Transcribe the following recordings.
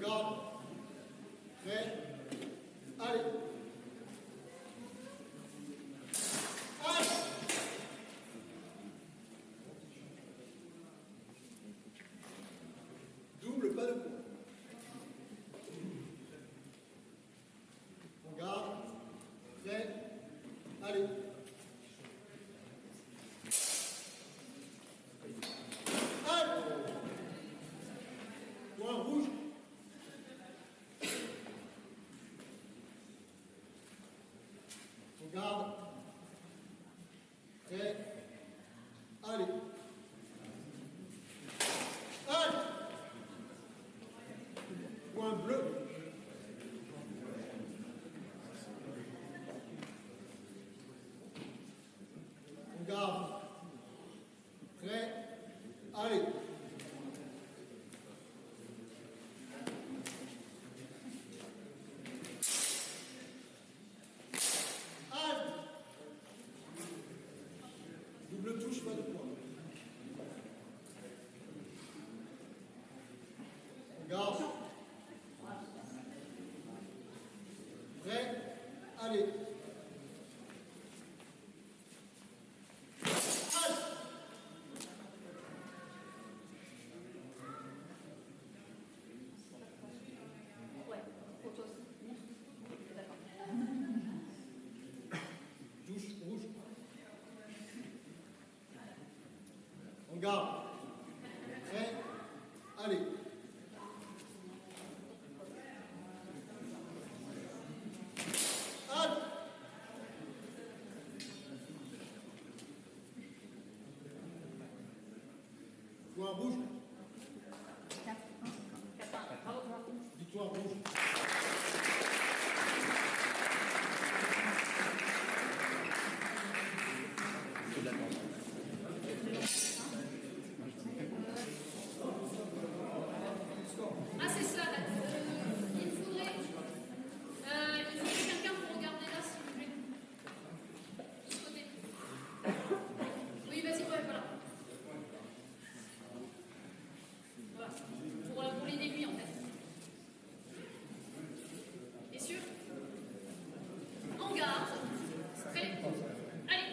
garde. Prêt. Allez. Allez. Double, pas de point. On garde. Prêt. Allez. Allez. Point rouge. On garde. Prêt. Allez. Allez. Point bleu. On garde. Prêt. Allez. Allez. Double touche, pas de point. On garde. Prêt. Allez. Touche rouge. On garde. Prêt. Allez. Allez. Point rouge. Victoire rouge. Ah, c'est ça, là. Il faudrait quelqu'un pour regarder là, s'il vous plaît. De ce côté. Oui, vas-y, ouais, voilà. Voilà. Pour l'aider lui, en fait. T'es sûr? En garde. Prêt. Allez.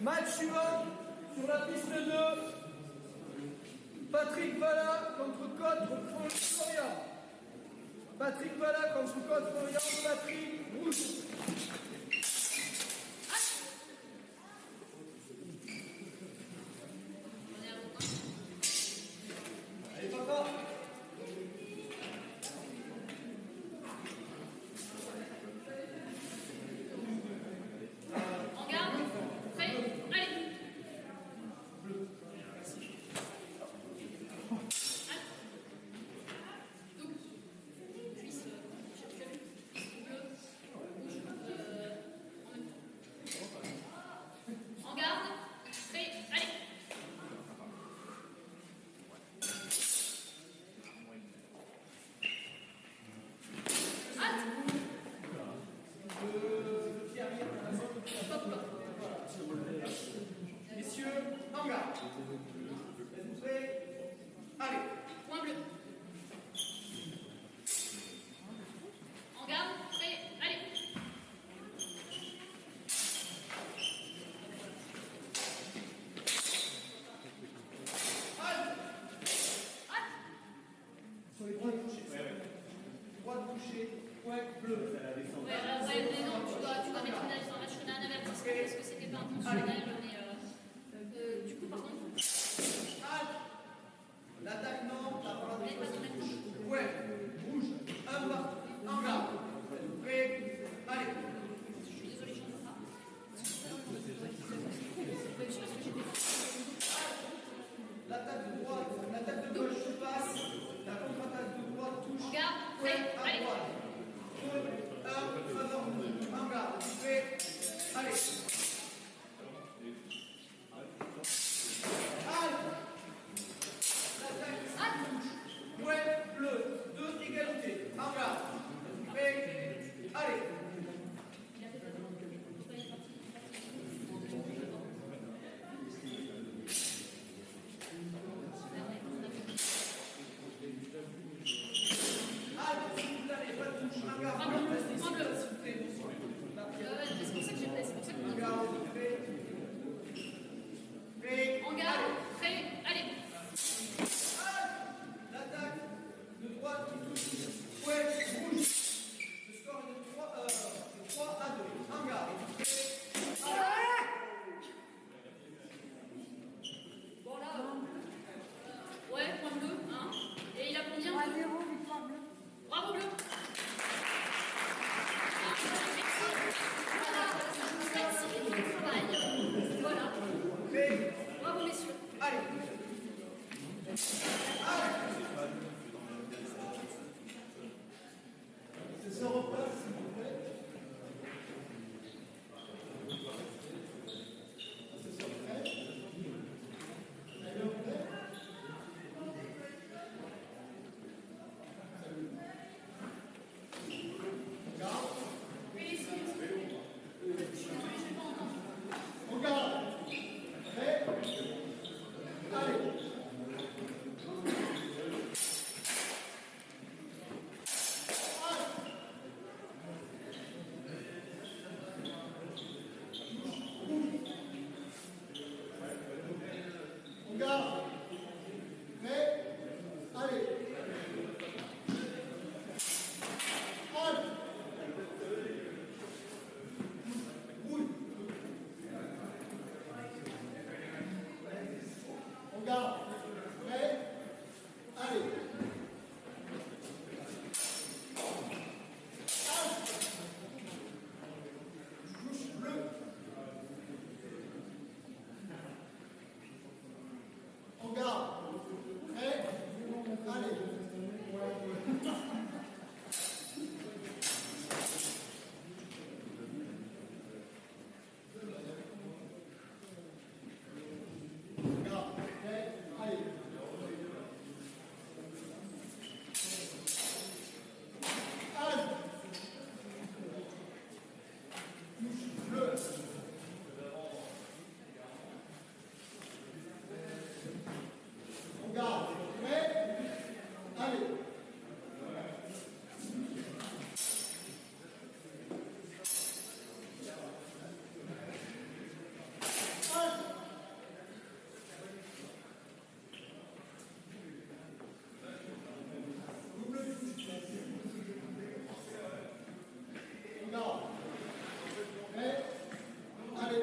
Match suivant, sur la piste 2. Patrick Valla contre Côte Florian. Patrick Valla contre Côte Florian. Patrick rouge. Allez, papa. En garde. Prêt. Allez. Double. Cuisse. Bleu. Rouge. En même temps. En garde. Prêt. Allez. Messieurs, en garde. Êtes-vous prêts? Allez. Point bleu. En garde. Prêt. Allez. Sur les droits touchés. Droit touché, point bleu. Ouais, mais non, tu dois mettre un avertissement parce que c'était pas intentionnel, mais du coup, par contre, L'attaque non, la parole mais pas de mettre. ouais, rouge, un partout, en garde. Êtes-vous prêts? Allez. Je suis désolée, je ne peux pas. Ouais, je sais pas ce que j'ai fait. L'attaque de droite, l'attaque de gauche se passe. La contre-attaque de droite touche. En garde, prêt, point à allez. droite. Un faveur en garde. Êtes-vous prêts? Allez. C'est ça, repasse, s'il vous plaît. C'est ça, prêt. Allez, on prêt. Regarde. Regarde. Prêt. Allez. Regarde. Prêt. Allez. Allez. Roule. Regarde. Prêt. Allez. Touche bleu. Regarde. Prêt. Allez. Regarde. Prêt. Allez. Allez. Touche bleu. Regarde. Prêt. Allez. Allez. Double touche. Regarde. Prêt. Allez.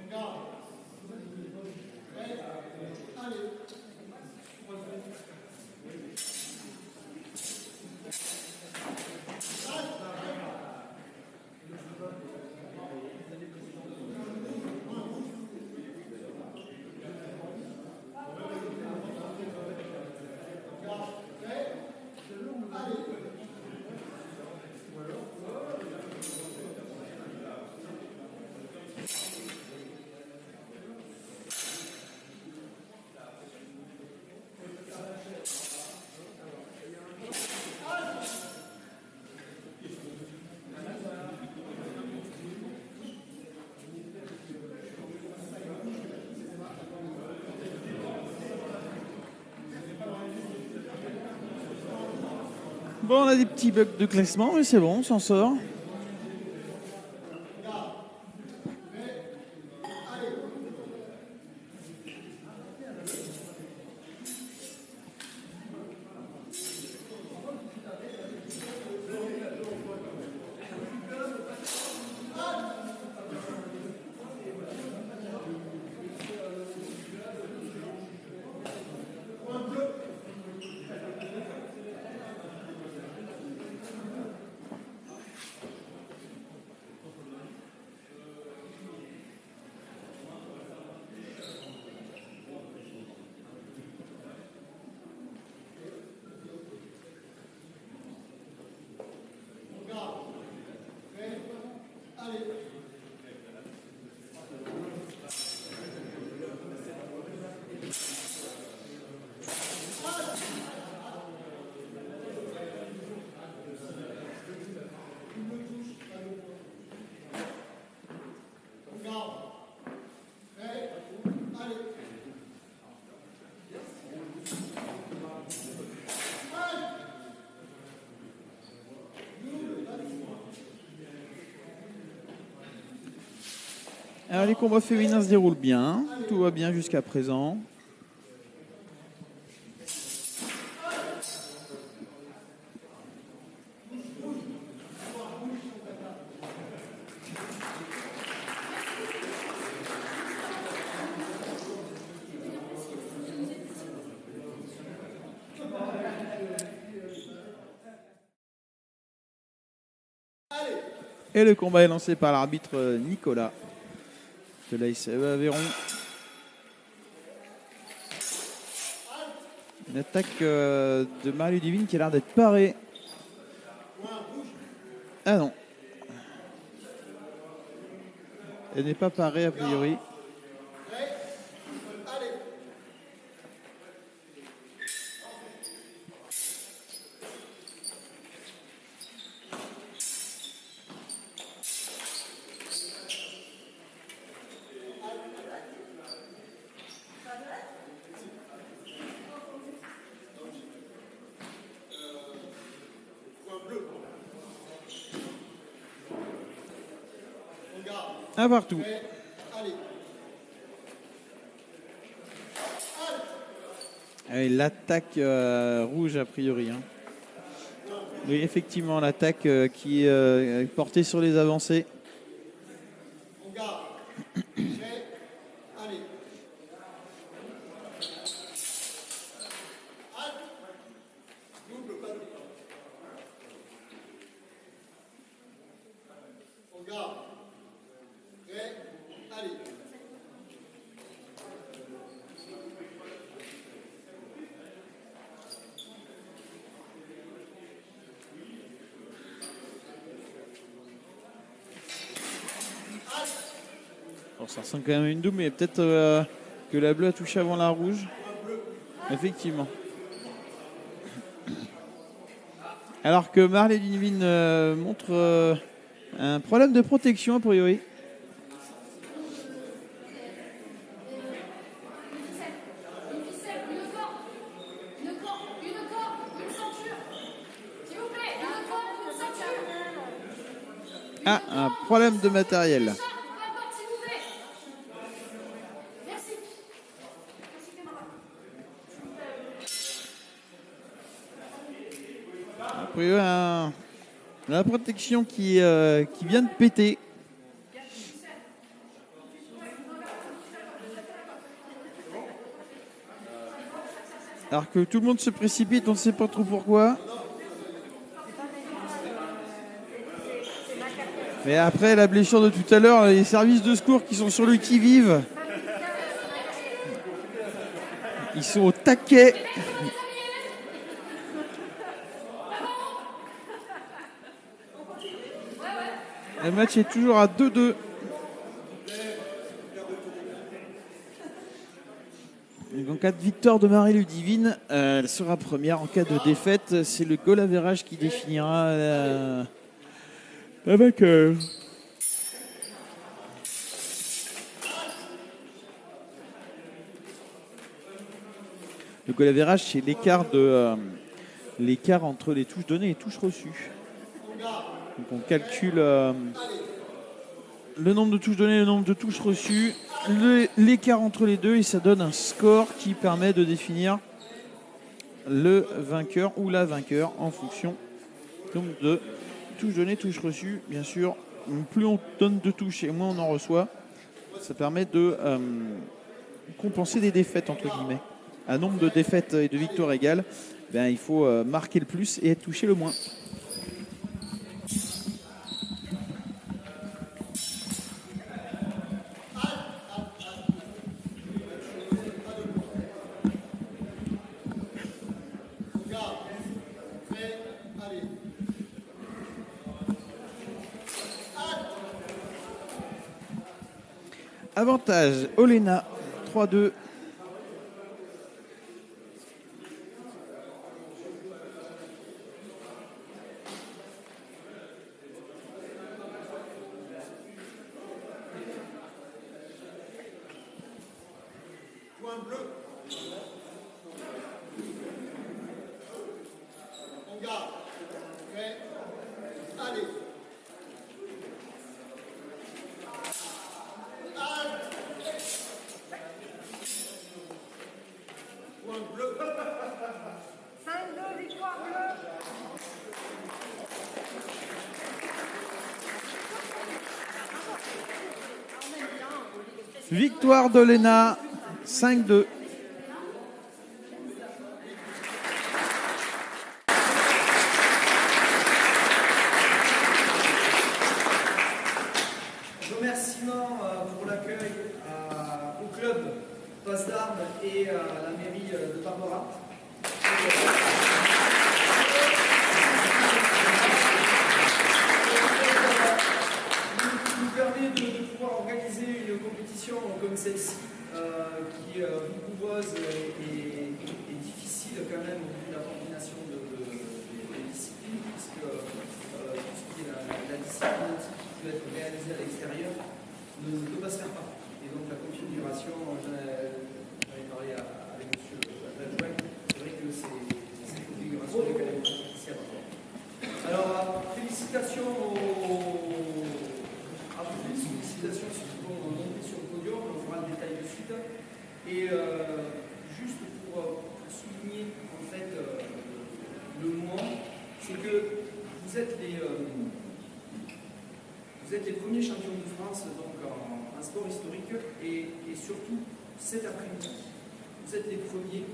Regarde. Prêt. Allez. Regarde. Prêt. Allez. Bon, on a des petits bugs de classement, mais c'est bon, on s'en sort. Alors les combats féminins se déroulent bien, tout va bien jusqu'à présent. Et le combat est lancé par l'arbitre Nicolas de l'ASE Aveyron. Une attaque de Marie-Ludivine qui a l'air d'être parée. Ah non. Elle n'est pas parée a priori. Un partout. Et l'attaque rouge a priori. Hein. Oui, effectivement, l'attaque qui est portée sur les avancées. Bon, ça ressemble quand même à une double, mais peut-être que la bleue a touché avant la rouge. Effectivement. Alors que Marie-Ludivine montre un problème de protection a priori. Ah, un problème de matériel. A priori, la protection qui vient de péter. Alors que tout le monde se précipite, on ne sait pas trop pourquoi. Mais après la blessure de tout à l'heure, les services de secours qui sont sur le qui-vive, ils sont au taquet. Le match est toujours à 2-2. En cas de victoire de Marie-Ludivine, elle sera première. En cas de défaite, c'est le goal average qui définira la vainqueur. Le goal average, c'est l'écart entre les touches données et les touches reçues. Donc on calcule le nombre de touches données et le nombre de touches reçues, l'écart entre les deux, et ça donne un score qui permet de définir le vainqueur ou la vainqueur en fonction donc de touches données, touches reçues. Bien sûr, plus on donne de touches et moins on en reçoit, ça permet de compenser des défaites entre guillemets. À nombre de défaites et de victoires égales, ben, il faut marquer le plus et être touché le moins. Avantage, Olena, 3-2. Point bleu. On garde. Prêt. Allez. Point bleu. 5-2, victoire bleue. Victoire d'Olena, 5-2. de Barbara. Nous permet de pouvoir organiser une compétition comme celle-ci, qui vigoureuse et difficile quand même au vu de la combinaison des disciplines, puisque tout ce qui est la discipline qui peut être réalisée à l'extérieur ne peut pas se faire partout. Et donc la configuration, j'avais parlé avec monsieur l'adjoint, c'est vrai que c'est une configuration est quand même ici à rapport. Alors, félicitations à vous tous, félicitations ceux qui vont monter sur le podium, on fera le détail de suite. Et juste pour souligner en fait le moment, c'est que vous êtes les premiers champions de France donc en sport historique et surtout cet après-midi. Vous êtes les premiers,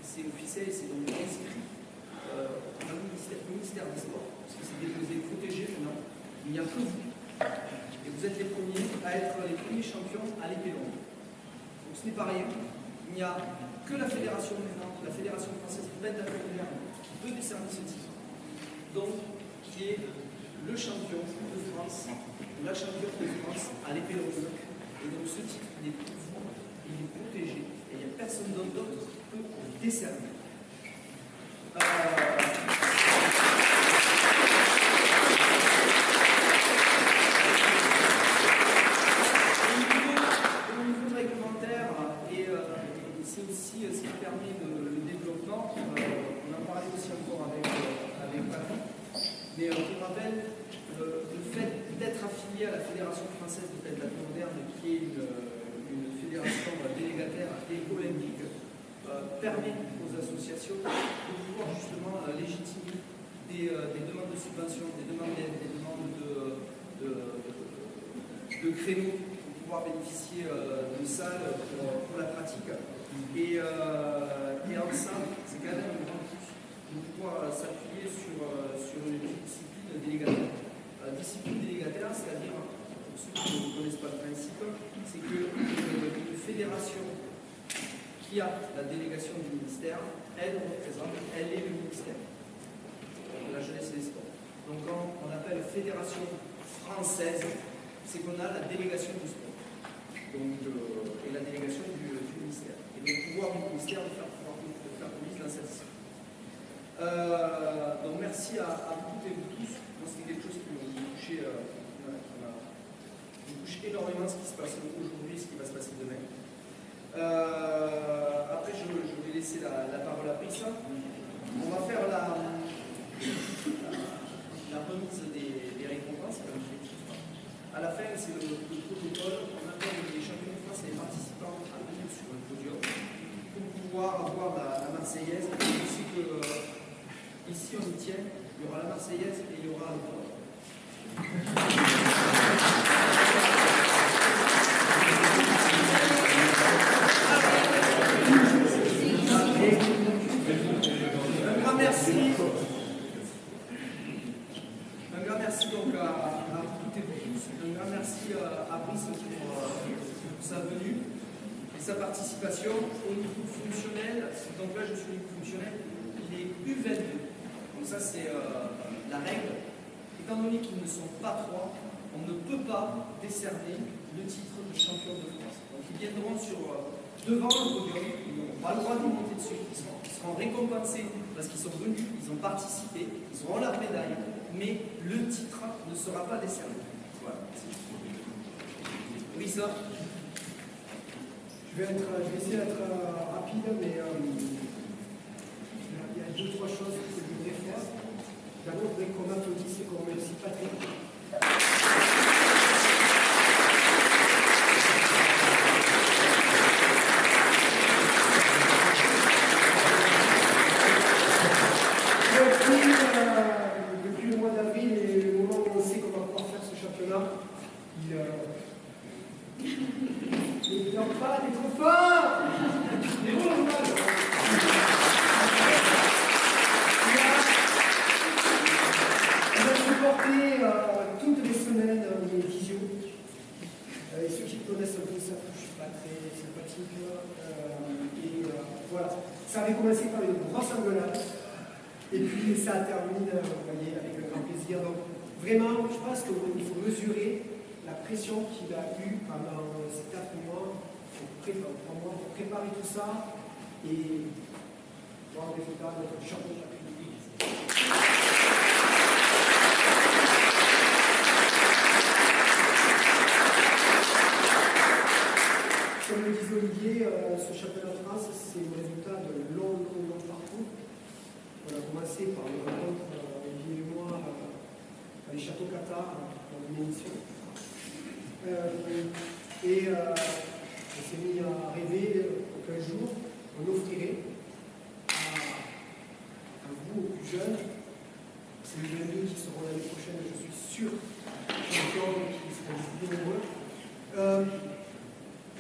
c'est officiel, c'est donc inscrit au ministère des Sports, parce que c'est déposé protégé maintenant. Il n'y a que vous. Et vous êtes les premiers à être les premiers champions à l'épée longue. Donc ce n'est pas rien. Il n'y a que la fédération maintenant, la fédération française de pentathlon qui peut décerner ce titre. Donc, qui est le champion de France, ou la championne de France à l'épée longue. Et donc ce titre, il est pour vous, il est protégé, et il n'y a personne d'autre qui peut le décerner. Au niveau réglementaire, et c'est aussi ce qui permet le développement, on en parlait aussi encore avec Patrick, mais pour rappel, le fait d'être affilié à la Fédération française de pentathlon moderne, qui est une fédération délégataire et olympique, permet aux associations de pouvoir justement légitimer des demandes de subvention, des demandes d'aide, des demandes de créneaux pour pouvoir bénéficier de salles pour la pratique. Et ensemble, c'est quand même un grand plus de pouvoir s'appuyer sur une discipline délégataire. Discipline délégataire, c'est-à-dire, pour ceux qui ne connaissent pas le principe, c'est qu'une fédération qui a la délégation du ministère, elle représente, elle est le ministère de la jeunesse et des sports. Donc quand on appelle fédération française, c'est qu'on a la délégation du sport et la délégation du ministère. Et le pouvoir du ministère de faire police dans cette discipline. Donc merci à vous toutes et vous tous. Moi, c'était quelque chose qui me touchait énormément, ce qui se passe aujourd'hui, ce qui va se passer demain. Après, je vais laisser la parole à Brice. On va faire la remise des récompenses, comme je l'ai dit. À la fin, c'est le protocole. On appelle les champions de France et les participants à venir sur le podium pour pouvoir avoir la Marseillaise. Je sais que ici, on y tient. Il y aura la Marseillaise et il y aura le podium. Un grand merci donc à toutes et vous tous. Un grand merci à Brice pour sa venue et sa participation au niveau fonctionnel. Donc là, je suis au niveau fonctionnel. Les U22. Donc ça, c'est la règle. Étant donné qu'ils ne sont pas trois, on ne peut pas décerner le titre de champion de France. Donc ils viendront devant le podium, ils n'auront pas le droit de monter dessus, ils seront récompensés parce qu'ils sont venus, ils ont participé, ils auront leur médaille, mais le titre ne sera pas décerné. Voilà. Oui, ça. Je vais essayer d'être rapide, mais il y a 2-3 choses que je voudrais faire. D'abord, je voudrais qu'on applaudisse et qu'on remercie Patrick. Depuis le mois d'avril et le moment où on sait qu'on va pouvoir faire ce championnat, il n'en pas, t'es trop fort! Il a supporté voilà. Ça avait commencé par une grosse engueulade. Et puis ça a terminé, vous voyez, avec un grand plaisir. Donc vraiment, je pense qu'il faut mesurer la pression qu'il a eue pendant ces 4 mois, pour préparer tout ça et voir le résultat de notre championnat. Comme le disait Olivier, ce championnat de France, c'est le résultat de long parcours. On a commencé par une rencontre, Olivier et moi, à les Châteaux Qatar, dans une émission. On s'est mis à rêver qu'un jour, on offrirait à vous, aux plus jeunes, c'est les 22 qui seront l'année prochaine, je suis sûr, champions qui seront plus nombreux,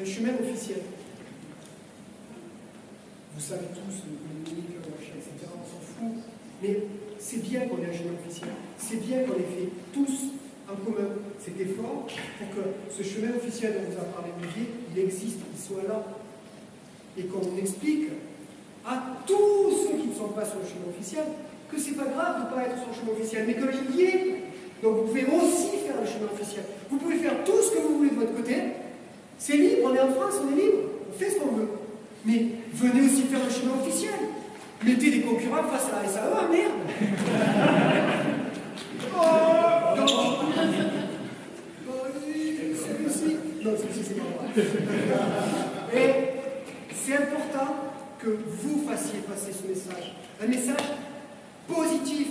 un chemin officiel. Vous savez tous, le communique, etc., on s'en fout. Mais c'est bien qu'on ait un chemin officiel. C'est bien qu'on ait fait tous en commun cet effort pour que ce chemin officiel dont vous a parlé Olivier, il existe, il soit là. Et qu'on explique à tous ceux qui ne sont pas sur le chemin officiel que c'est pas grave de ne pas être sur le chemin officiel, mais qu'il y ait. Donc vous pouvez aussi faire le chemin officiel. Vous pouvez faire tout ce que vous voulez de votre côté. C'est libre, on est en France, on est libre, on fait ce qu'on veut. Mais venez aussi faire le chemin officiel. Mettez des concurrents face à la SAE, merde. Celui-ci. Non, celui-ci, c'est pas moi. Et c'est important que vous fassiez passer ce message. Un message positif.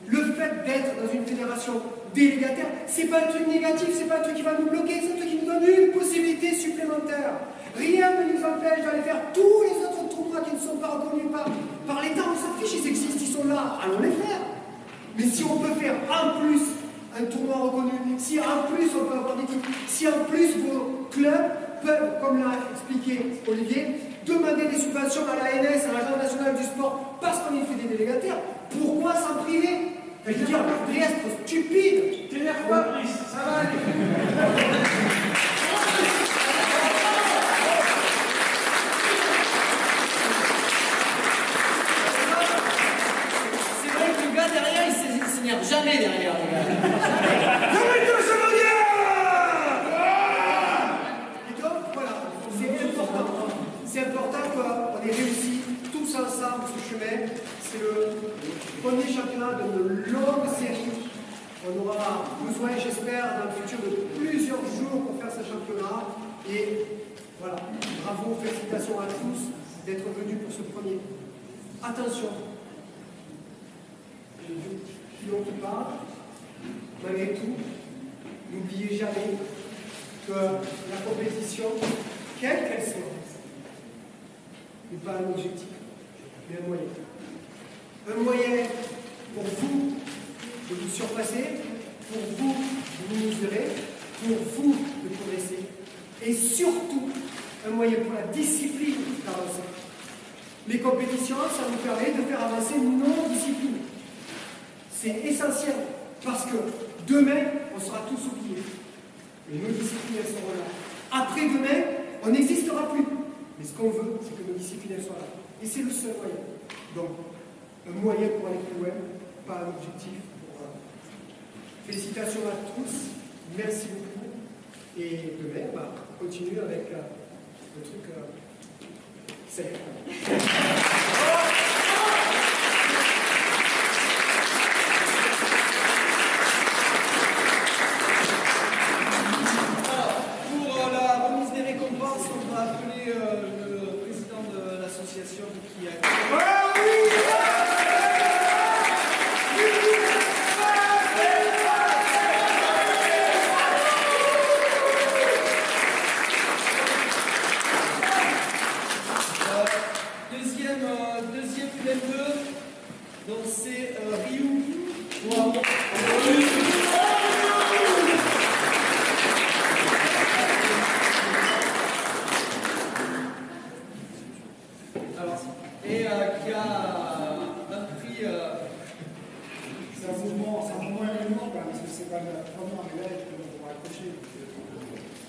Le fait d'être dans une fédération délégataire, c'est pas un truc négatif, c'est pas un truc qui va nous bloquer, c'est un truc qui nous donne une possibilité supplémentaire. Rien ne nous empêche d'aller faire tous les autres tournois qui ne sont pas reconnus par l'État. On s'en fiche, ils existent, ils sont là, allons les faire. Mais si on peut faire en plus un tournoi reconnu, si en plus on peut avoir des titres, si en plus vos clubs peuvent, comme l'a expliqué Olivier, demander des subventions à l'ANS, à l'Agence nationale du sport, parce qu'on est fait des délégataires, pourquoi s'en priver? Je veux dire, vous être stupide. T'énerve pas, Brice, ça va aller. Jamais derrière, les gars. Et donc, voilà, c'est important qu'on ait réussi tous ensemble ce chemin. C'est le premier championnat d'une longue série. On aura besoin, j'espère, dans le futur de plusieurs jours pour faire ce championnat. Et voilà, bravo, félicitations à tous d'être venus pour ce premier. Attention. Qui parle, malgré tout, n'oubliez jamais que la compétition, quelle qu'elle soit, n'est pas un objectif, mais un moyen. Un moyen pour vous de vous surpasser, pour vous de vous mesurer, pour vous de progresser, et surtout un moyen pour la discipline d'avancer. Les compétitions, ça nous permet de faire avancer nos disciplines. C'est essentiel, parce que demain, on sera tous oubliés. Mais nos disciplines, elles seront là. Après-demain, on n'existera plus. Mais ce qu'on veut, c'est que nos disciplines, elles soient là. Et c'est le seul moyen. Donc, un moyen pour aller plus loin, pas un objectif. Félicitations à tous. Merci beaucoup. Et demain, on continue avec le truc... c'est... Qui a... Deuxième U22, donc c'est Ryu. Qui a un prix. C'est un mouvement énorme parce que c'est pas la première, mais là, on va accrocher.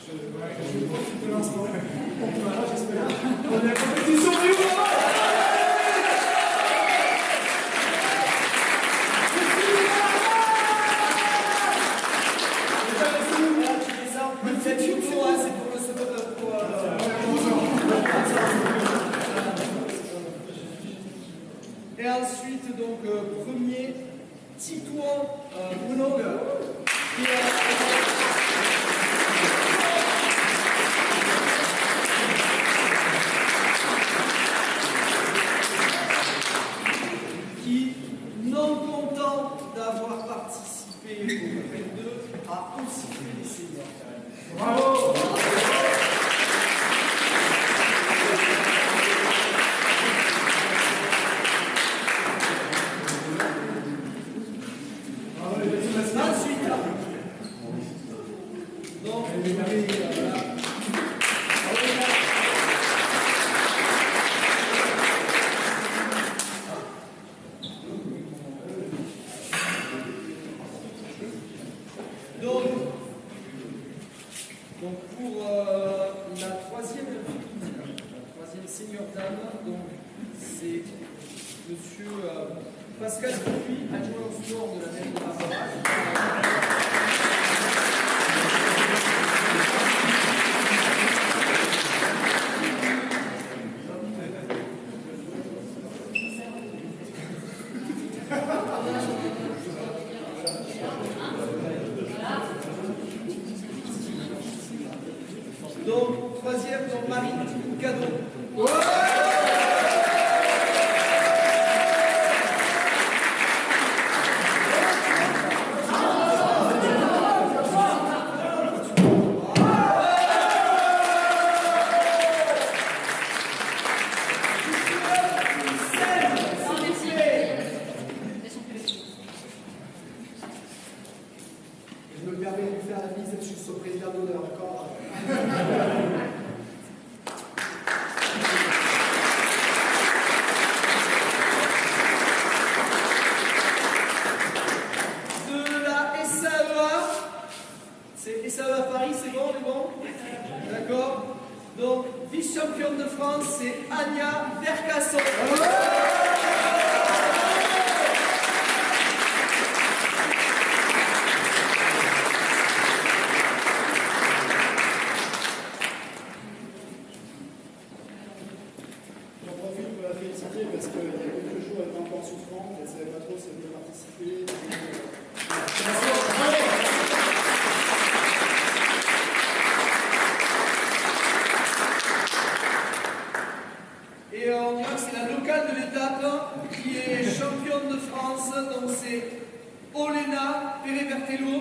Je profite de l'instant. Voilà, j'espère. On est à compétition du moment. C'est tout, c'est pour le Et ensuite, donc, premier Titouan Bruno. Qui, non content d'avoir participé au 22, a aussi fait les seniors. Bravo! Ensuite, donc, donc pour la troisième senior dame, donc c'est monsieur Pascal Dupuis, adjoint au sport de la mairie de Barbara. Donc, troisième, donc Marie Cadeau. Je me permets de lui faire la bise, je suis son président d'honneur, d'accord? De la SAEA, c'est SAEA Paris, c'est bon, on est bon? D'accord. Donc, vice-championne de France, c'est Anya Vercasson. J'en profite pour la féliciter parce qu'il y a quelques jours, elle était encore souffrante, elle ne savait pas trop si elle devait participer. Et on dira que c'est la locale de l'étape qui est championne de France, donc c'est Olena Perevertello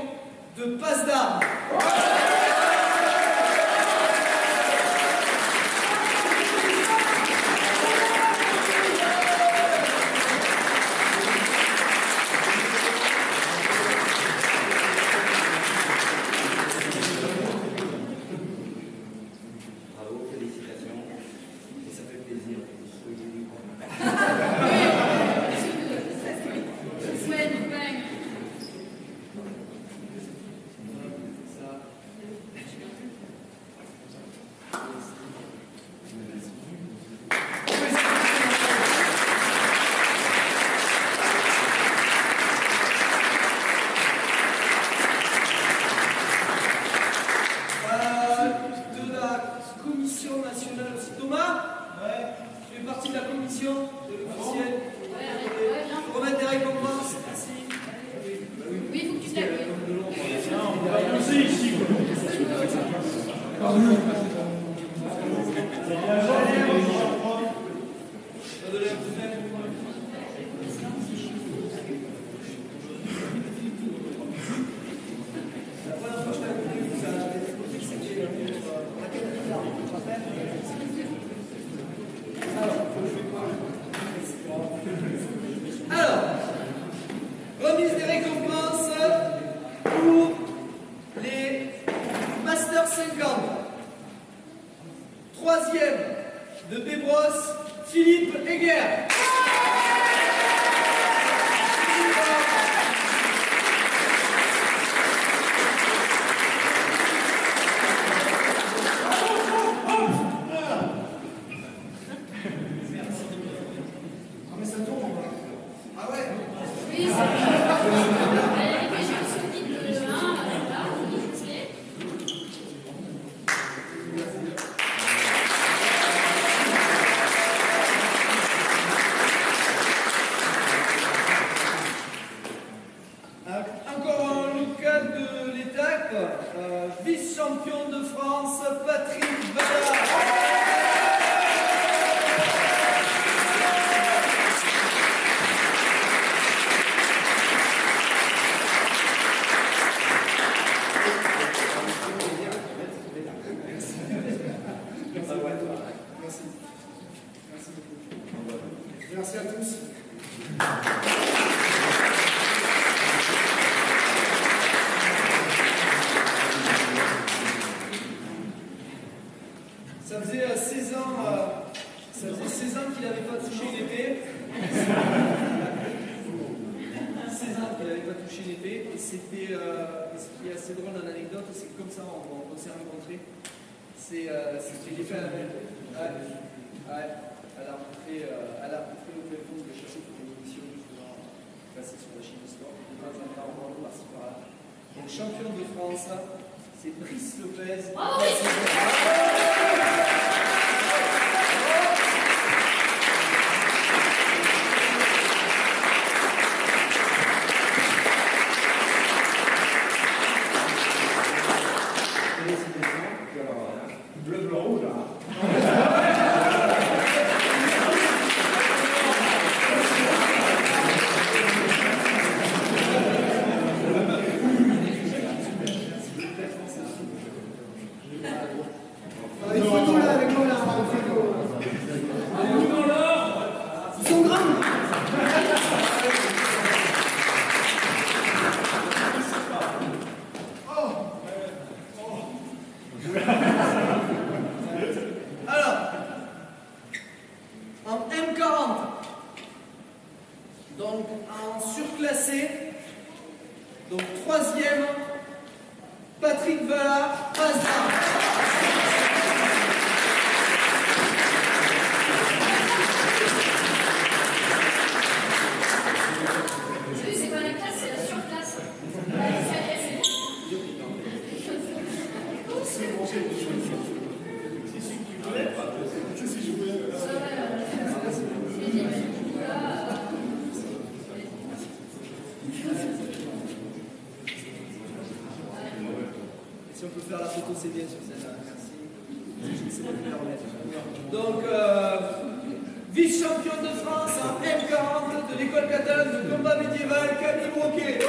de Passe d'Armes. Bravo, félicitations. Et ça fait plaisir. Ouais, donc, bang. De la commission nationale aussi. Thomas, tu fais partie de la commission de l'officiel. Je remets des récompenses. Merci. Oui, il faut que tu te lèves. La première fois que je t'avais vu, vous avez écouté, c'était Raquel Picard, tu te rappelles? Alors, remise des récompenses pour les Master 50. Troisième de Bébros, Philippe Heger. je me souviens de 1, là, on est. Encore un local de l'étape, vice-champion de France, Patrick Vallard. Merci. Merci beaucoup. Merci à tous. Ça faisait 16 ans qu'il n'avait pas touché une épée. 16 ans qu'il n'avait pas touché une épée. Et c'était, ce qui est assez drôle dans l'anecdote, c'est que comme ça on s'est rencontrés. C'était l'effet à la belle. Elle a rencontré au téléphone de chercher pour une émission justement passée sur la Chine du sport. De temps en temps, on par-ci par-là. Donc champion de France, c'est Brice Lopez. Oh oui. Bleu, blanc, rouge, là. Une photo là avec moi là, une photo. Ils sont grands. Alors, en M40, donc en surclassé, donc troisième, Patrick Vallard, Pazard. C'est pas la classe, c'est la surclasse. Si on peut faire la photo, c'est bien sur celle-là. Merci. C'est bon de la remettre. Donc, vice-champion de France en M40 de l'école catalane de combat médiéval, Camille Broquet.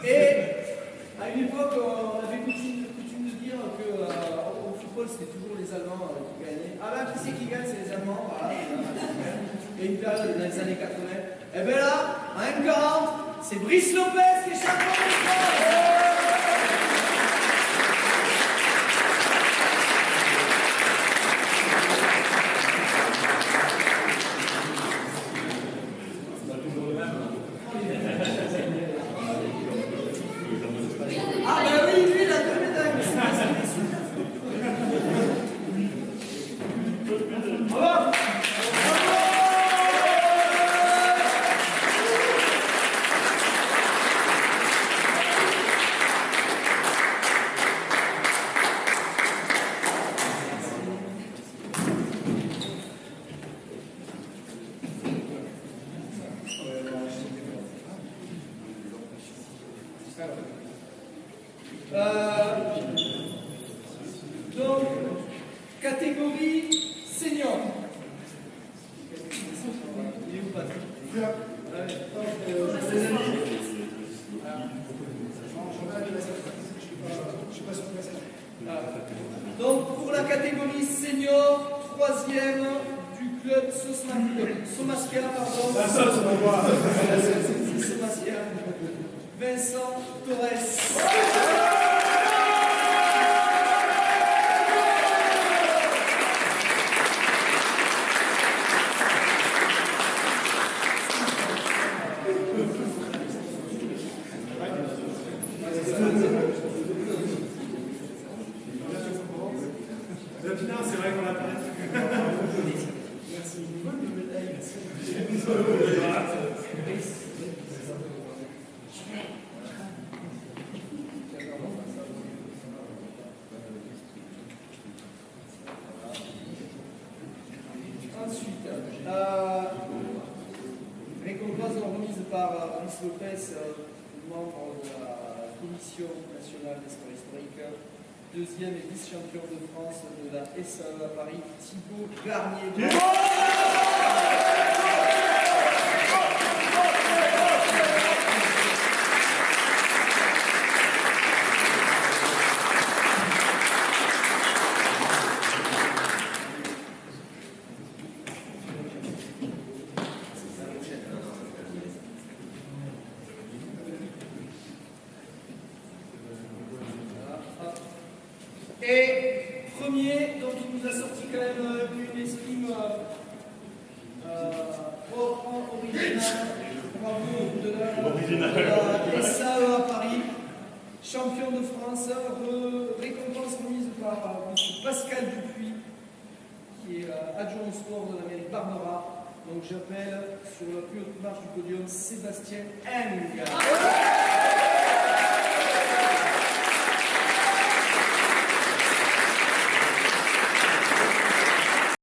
Et à une époque, on avait coutume de dire qu'au football, c'était toujours les Allemands qui gagnaient. Ah là, qui c'est qui gagne? C'est les Allemands. Voilà. Il y a une période dans les années 80. Et bien là, en M40, c'est Brice Lopez qui est champion du sport. Ah ben oui, lui, il a deux médailles. Bravo. Donc, catégorie senior. Il est où, Patrick? Donc, pour la catégorie senior, troisième du club Somaskia, pardon. Somaskia. Vincent Torres. Non, c'est vrai qu'on l'a pas. Merci. Bonne médaille. Ensuite, récompense remise par Brice Lopez, membre de la Commission nationale des sports historiques, deuxième et vice-champion de France de la SAE à Paris, Thibaut Garnier. Et premier, donc il nous a sorti quand même une estime originale, bravo de la SAE à Paris, champion de France, récompense remise par M. Pascal Dupuis, qui est adjoint au sport de la mairie Barbara. Donc j'appelle sur la plus haute marche du podium Sébastien Eng.